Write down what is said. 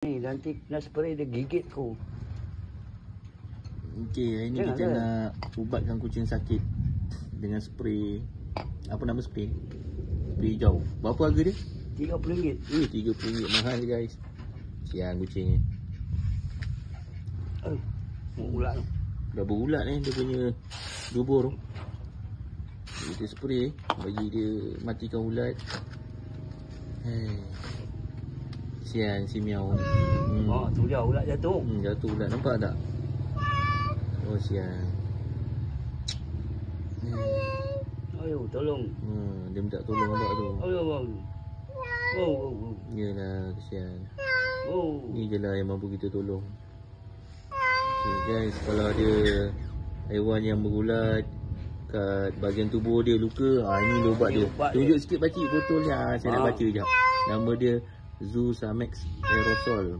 Ni nanti kena spray dia gigit ku. Okey, hari ni kita nak ubatkan kucing sakit dengan spray. Apa nama spray? Spray hijau. Berapa harga dia? RM30. RM30 mahal guys. Siang kucing ni. Ulat tu. Dah berulat dia punya dubur. Kita spray bagi dia matikan ulat. Sian si miau ni. Oh, tu dia ulat jatuh. Jatuh ulat, nampak tak? Oh sian. Ayo tolong. Dia minta tolong nampak tu. Ayo. Yalah kesian. Oh. Ni je lah yang mampu kita tolong. Okay guys, kalau ada haiwan yang berulat kat bahagian tubuh dia luka, ini ubat dia. Tunjuk sikit pakcik botol ni. Saya nak baca sekejap. Nama dia Zosamax Aerosol.